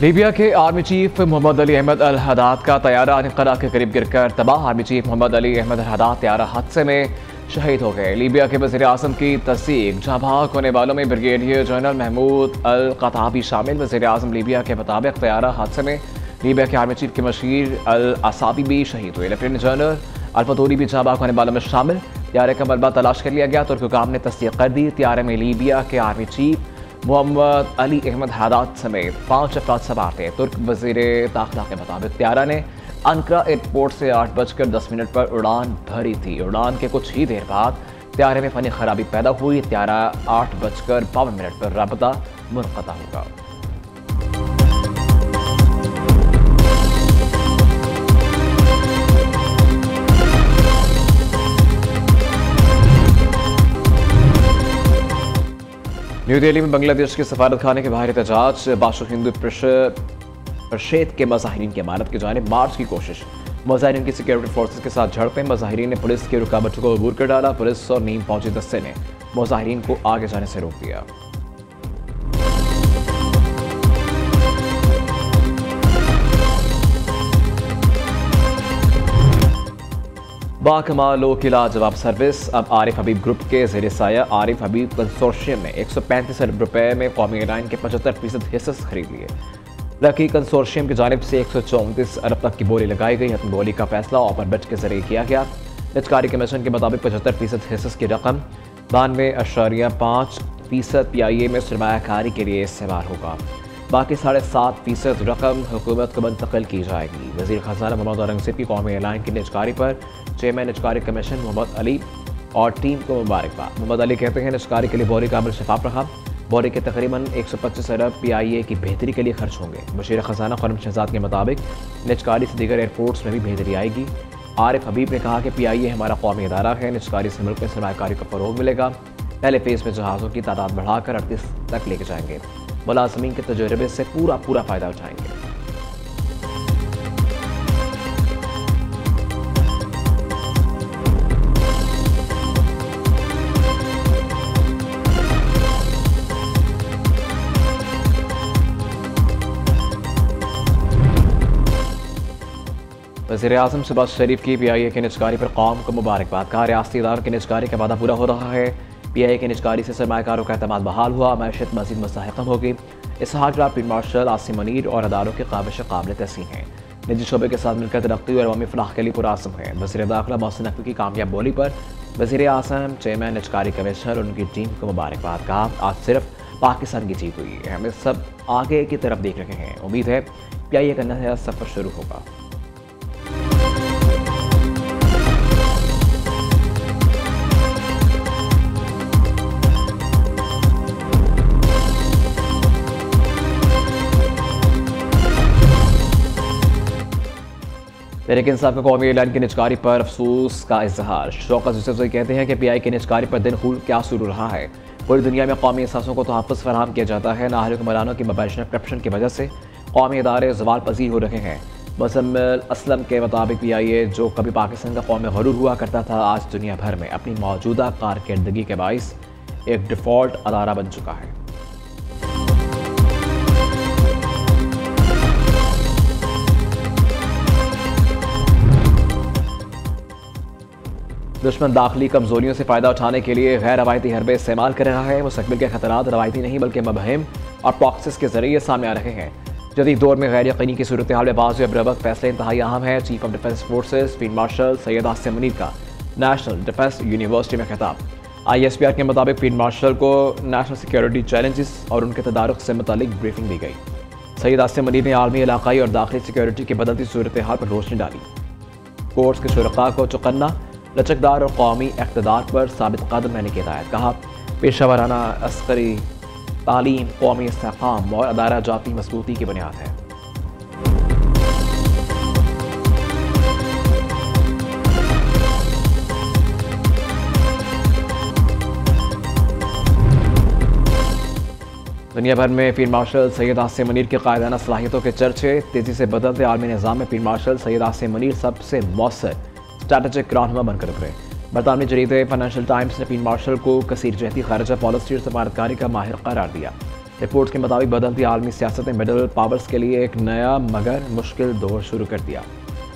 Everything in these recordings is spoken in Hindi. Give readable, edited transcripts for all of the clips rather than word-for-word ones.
लीबिया के आर्मी चीफ मोहम्मद अली अहमद अल हदाद का तैयारा अनकरा के करीब गिरकर तबाह। आर्मी चीफ मोहम्मद अली अहमद अल हदाद तैयारा हादसे में शहीद हो गए। लीबिया के वज़ीर आज़म की तस्दीक। जहाँ भाग होने वालों में ब्रिगेडियर जनरल महमूद अल क़ताबी शामिल। वज़ीर आज़म लीबिया के मुताबिक तैयारा हादसे में लीबिया के आर्मी चीफ के मशीर अल असाबी भी शहीद हुए। लेफ्टिनेंट जनरल अल-फतूरी भी जहाँ भाग होने वालों में शामिल। त्यारे का मलबा तलाश कर लिया गया। तुर्क हुकाम ने तस्दीक कर दी। त्यारे में लीबिया के आर्मी चीफ मोहम्मद अली अहमद हदाद समेत 5 अफराद सवार थे। तुर्क वज़ीर दाखिला के मुताबिक त्यारा ने अंकरा एयरपोर्ट से 8:10 पर उड़ान भरी थी। उड़ान के कुछ ही देर बाद त्यारे में फनी खराबी पैदा हुई। त्यारा 8:52 पर राबता मुनक़ता होगा। न्यू दिल्ली में बांग्लादेश के सफारत खाने के बाहर एहतजाज। बाशु हिंदू परिषद के मज़ाहिरीन की इमारत की जानिब मार्च की कोशिश। मज़ाहिरीन की सिक्योरिटी फोर्सेस के साथ झड़पें। मज़ाहिरीन ने पुलिस की रुकावटों को अबूर कर डाला। पुलिस और नीम फौजी दस्ते ने मज़ाहिरीन को आगे जाने से रोक दिया। बाकमाल लोक लाजवाब सर्विस। अब आरिफ हबीब ग्रुप के ज़ेर साया आरिफ हबीब कंसोर्शियम में 135 अरब रुपए में कौमी एयरलाइन के 75% हिस्से खरीद लिए। लकी कंसोर्शियम की जानिब से 134 अरब तक की बोली लगाई गई। अपनी बोली का फैसला ऑफर बेट के जरिए किया गया। निजकारी कमीशन के मुताबिक 75% हिस्से की रकम 92.5% PIA में सरमायाकारी के लिए इस्तेमाल होगा। बाकी 7.5% रकम हुकूमत को मुंतकिल की जाएगी। वज़ीर ख़ज़ाना मोहम्मद औरंगज़ेब की कौमी एयरलाइन की निजकारी पर चेयरमैन निजकारी कमीशन मोहम्मद अली और टीम को मुबारकबाद। मोहम्मद अली कहते हैं निजकारी के लिए बोरी का अमल शफाफ रहा। बोरी के तकरीबन 125 अरब PIA की बेहतरी के लिए खर्च होंगे। वज़ीर ख़ज़ाना ख़ुर्रम शहज़ाद के मुताबिक निजकारी से दीगर एयरपोर्ट्स में भी बेहतरी आएगी। आरिफ हबीब ने कहा कि PIA हमारा कौमी इदारा है। निजकारी से मुल्क में सरमायाकारी को फ़रोग़ मिलेगा। पहले फेज़ में जहाज़ों की तादाद बढ़ाकर 38 तक लेके जाएंगे। मुलाज़मीन के तजुर्बे से पूरा फ़ायदा उठाएंगे। वज़ीर आज़म शहबाज शरीफ की PIA के निजकारी पर कौम को मुबारकबाद। कहा रियासती इदारों के निजकारी का वादा पूरा हो रहा है। PIA के निजकारी से सरमायाकारों का एतमाद बहाल हुआ। मैशत मज़ीद मुस्तहकम होगी। इसहाक डार फील्ड मार्शल आसिम मुनीर और अदारों के काबिश काबिल तहसीन हैं। निजी शोबे के साथ मिलकर तरक्की और अवामी फलाह के लिए पुराज़म है। वज़ीर दाखिला मोहसिन नकवी की कामयाब बोली पर वज़ीर आज़म चेयरमैन निजकारी कमिश्नर और उनकी टीम को मुबारकबाद। कहा आज सिर्फ पाकिस्तान की जीत हुई है। हमें सब आगे की तरफ देख रहे हैं। उम्मीद है PIA का नया सफ़र शुरू होगा। तहरीक इंसाफ का कौमी एयरलाइन की निजकारी पर अफसोस का इजहार। शौकत यूसुफज़ई कहते हैं कि PIA की निजकारी पर दिन खूल क्या शुरू रहा है। पूरी दुनिया में कौमी एहसासों को तहफ़्फ़ुज़ फराहम किया जाता है। नाहरिक मरानों की मबैशना करप्शन की वजह से कौमी इदारे ज़वाल पज़ीर हो रहे हैं। मुज़म्मिल असलम के मुताबिक PIA जो कभी पाकिस्तान का कौमी गरूर हुआ करता था आज दुनिया भर में अपनी मौजूदा कारकर्दगी के बाइस एक डिफ़ॉल्ट अदारा बन चुका है। दुश्मन दाखिली कमजोरियों से फ़ायदा उठाने के लिए गैर रवायती हरबे इस्तेमाल कर रहा है। मुस्तक़बिल के खतरात रवायती नहीं बल्कि मबहम और प्रॉक्सिस के जरिए सामने आ रहे हैं। जदीद दौर में गैर यकीनी की सूरत हाल में बाज़ बरवक्त फैसले इंतहाई अहम है। Chief of defence forces field marshal Syed Asim Munir का नेशनल डिफेंस यूनिवर्सिटी में खिताब। ISPR के मुताबिक फील्ड मार्शल को नेशनल सिक्योरिटी चैलेंजेस और उनके तदारुक से मुतालिक ब्रीफिंग दी गई। सैयद आसिम मुनीर ने आलमी इलाकाई और दाखिली सिक्योरिटी की बदलती सूरत हाल पर रोशनी डाली। कोर्स के शुरका को चौकन्ना लचकदार और कौमी इक़्तिदार पर साबित कदम रहने की हिदायत। कहा पेशावराना अस्करी तालीम कौमी इस्तेहकाम और अदारा जाती मजबूती की बुनियाद है। दुनिया भर में फील्ड मार्शल सैयद आसिम मुनीर की कायदाना सलाहियतों के चर्चे। तेज़ी से बदलते आलमी निज़ाम में फील्ड मार्शल सैयद आसिम मुनीर सबसे मौसर स्ट्रैटेजिक रहनुमा बनकर उभरे। बरतानवी जरीदे फाइनेंशियल टाइम्स ने फील्ड मार्शल को कसीर जहती खारजा पॉलिसी और सफारतकारी का माहिर करार दिया। रिपोर्ट्स के मुताबिक बदलती आलमी सियासत ने मिडल पावर्स के लिए एक नया मगर मुश्किल दौर शुरू कर दिया,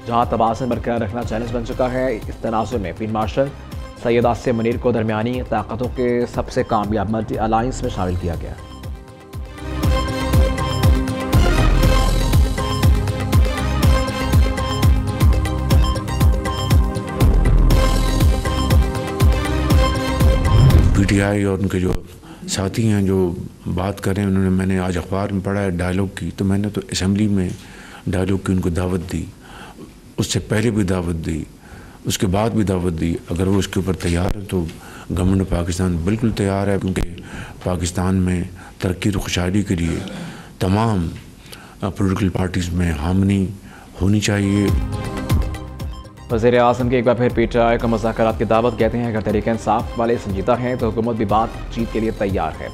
जहां तवाज़ुन बरकरार रखना चैलेंज बन चुका है। इस तनाज़ुर में फील्ड मार्शल सैयद आसिम मुनीर को दरमियानी ताकतों के सबसे कामयाब मल्टी अलायंस में शामिल किया गया। PTI और उनके जो साथी हैं जो बात कर रहे हैं, उन्होंने, मैंने आज अखबार में पढ़ा है डायलॉग की, तो मैंने तो असम्बली में डायलॉग की उनको दावत दी, उससे पहले भी दावत दी, उसके बाद भी दावत दी। अगर वो उसके ऊपर तैयार है तो गवर्नमेंट पाकिस्तान बिल्कुल तैयार है, क्योंकि पाकिस्तान में तरक्की और खुशहाली के लिए तमाम पॉलिटिकल पार्टीज़ में हामनी होनी चाहिए। वज़ीर आज़म की एक बार फिर PTI को मुज़ाकरात की दावत। कहते हैं अगर तहरीक इंसाफ वाले संजीदा हैं तो हुकूमत भी बातचीत के लिए तैयार है।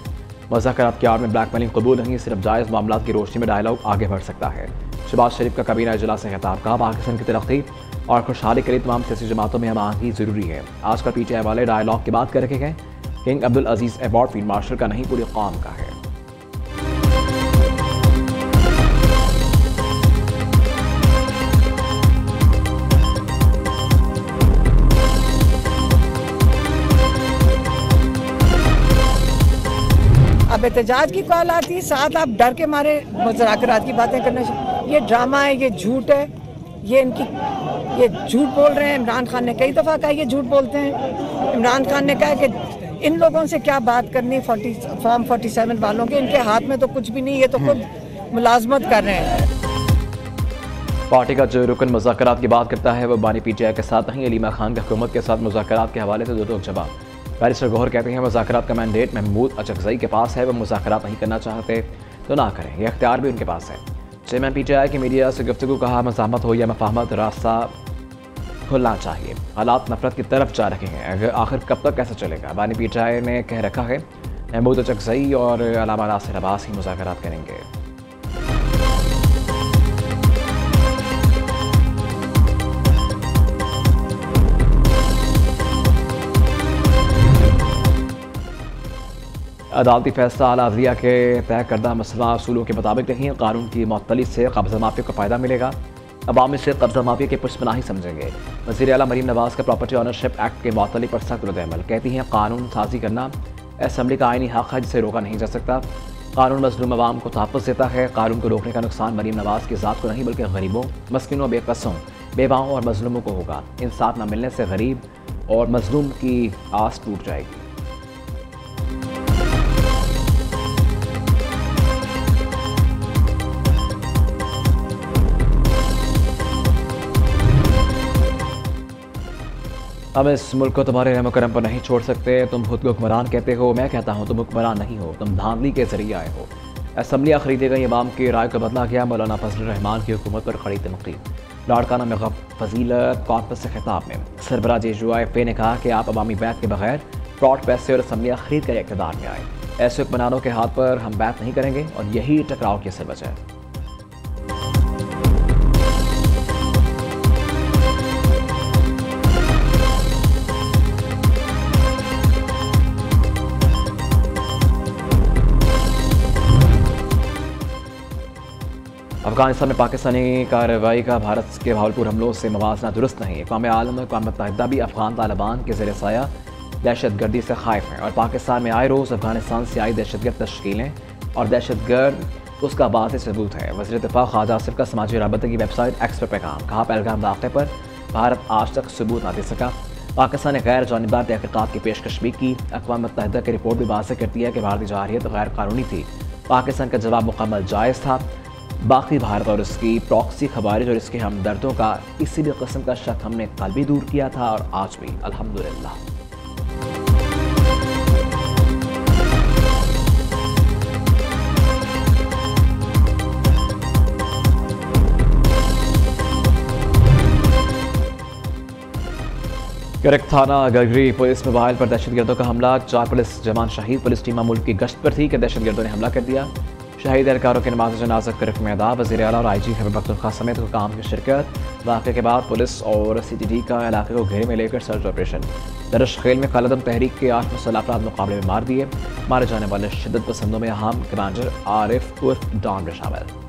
मुज़ाकरात की आड़ में ब्लैकमेलिंग कबूल नहीं, सिर्फ जायज़ मामलात की रोशनी में डायलॉग आगे बढ़ सकता है। शहबाज शरीफ का काबीना इजलास से खिताब। कहा पाकिस्तान की तरक्की और खुशहाली के लिए तमाम सियासी जमातों में हम आहंगी ज़रूरी है। आजकल PTI वाले डायलॉग की बात कर रखे हैं। किंग अब्दुल अजीज़ अवार्ड फील्ड मार्शल का नहीं, पूरी कौम का है। अब एहतजाज की कॉल आती है, साथ आप डर के मारे मुज़ाकरात की बातें करना। ये ड्रामा है, ये झूठ है, ये झूठ बोल रहे हैं। इमरान खान ने कई दफ़ा कहा ये झूठ बोलते हैं। इमरान खान ने कहा कि इन लोगों से क्या बात करनी, फॉर्म 47 वालों के, इनके हाथ में तो कुछ भी नहीं, ये तो खुद मुलाजमत कर रहे हैं। पार्टी का जो रुकन मुज़ाकरात की बात करता है वो बानी PTI के साथ नहीं। अलीमा खान के हुकूमत के साथ मुज़ाकरात के हवाले से दो टोक जवाब। बैरिस्टर गौहर कहते हैं मुज़ाकरात का मैंडेट महमूद अचकज़ई के पास है, वह मुज़ाकरात नहीं करना चाहते तो ना करें, यह इख्तियार भी उनके पास है। चेयरमैन PTI की मीडिया से गुफ्तगू। कहा मज़ाहमत हो या मफाहमत, रास्ता खुलना चाहिए। हालात नफरत की तरफ जा रहे हैं, आखिर कब तक कैसे चलेगा। बानी PTI ने कह रखा है महमूद अचकज़ई और अल्लामा नासिर अब्बास ही मुज़ाकरात करेंगे। अदालती फैसला आला अदलिया के तय करदा मसला असूलों के मुताबिक नहीं। कानून की मअतली से कब्ज़ा माफिया को फ़ायदा मिलेगा। अवाम इसे कब्ज़ा माफिया के पुष्पनाही समझेंगे। वज़ीर आला मरीम नवाज़ का प्रॉपर्टी ऑनरशिप एक्ट के मुअत्तली पर सख्त रद्द-ए-अमल। कहती हैं कानून साजी करना असम्बली का आइनी हक़ है जिसे रोका नहीं जा सकता। कानून मज़लूम अवाम को तहफ़्फ़ुज़ देता है। कानून को रोकने का नुकसान मरीम नवाज़ की ज़ात को नहीं बल्कि गरीबों, मस्किनों, बेकसों, बेवाओं और मज़लूमों को होगा। इंसाफ न मिलने से गरीब और मज़लूम की आस टूट जाएगी। हम इस मुल्क को तुम्हारे रहम करम पर नहीं छोड़ सकते। तुम खुद को हुक्मरान कहते हो, मैं कहता हूँ तुम हुक्मरान नहीं हो, तुम धांधली के जरिए आए हो। असम्बलियाँ खरीदी गई, अवाम की राय को बदला गया। मौलाना फजल रहमान की हुकूमत पर खड़ी तनकीद। लाड़काना में फजीलत कॉन्फ्रेंस से खिताब में सरबराह JUIFA ने कहा कि आप अवामी बैत के बगैर फ्रॉड पैसे और असम्बलियाँ खरीद कर इक़्तिदार में आए। ऐसे हुक्मरानों के हाथ पर हम बैत नहीं करेंगे और यही टकराव की असल वजह है। अफगानिस्तान में पाकिस्तानी कार्रवाई का भारत के भावलपुर हमलों से मवाजना दुरुस्त नहीं। अक़वाम आलम, अक़वाम मुत्तहिदा भी अफगान तालिबान के ज़ेर साया दहशतगर्दी से खाइफ हैं और पाकिस्तान में आए रोज़ अफगानिस्तान से आई दहशतगर्द तश्कीलें और दहशतगर्द उसका वाज़ेह सबूत है। वज़ीर दिफ़ा ख़ाजा आसिफ का समाजी राबते की वेबसाइट एक्स पर पैगाम। कहा पहलगाम वाक़े पर भारत आज तक सबूत ना दे सका। पाकिस्तान ने गैर जानिबदार तहक़ीक़ात की पेशकश भी की। अक़वाम मुत्तहिदा की रिपोर्ट भी वाज़ेह करती है कि भारतीय जारहियत गैर कानूनी थी। पाकिस्तान का जवाब मुकम्मल जायज़ था। बाकी भारत और इसकी प्रॉक्सी खवारिज और इसके हमदर्दों का किसी भी किस्म का शक हमने कल भी दूर किया था और आज भी अल्हम्दुलिल्लाह। करक थाना गगरी पुलिस मोबाइल पर दहशतगर्दों का हमला। 4 पुलिस जवान शहीद। पुलिस टीम मुल्क की गश्त पर थी कि दहशतगर्दों ने हमला कर दिया। शहीद एहलकारों के नमाज जनाजा के रस्म अदा वज़ीर आला और IG खैबर पख्तूनख्वा समेत हुकाम की शिरकत। वाक़े के बाद पुलिस और CTD का इलाके को घेरे में लेकर सर्च ऑपरेशन। दरअसल में कालादम तहरीक के 8 मुसल्लह अफराद मुकाबले में मार दिए। मारे जाने वाले शिद्दत पसंदों में अहम कमांडर आरिफ उर्फ डॉन भी शामिल।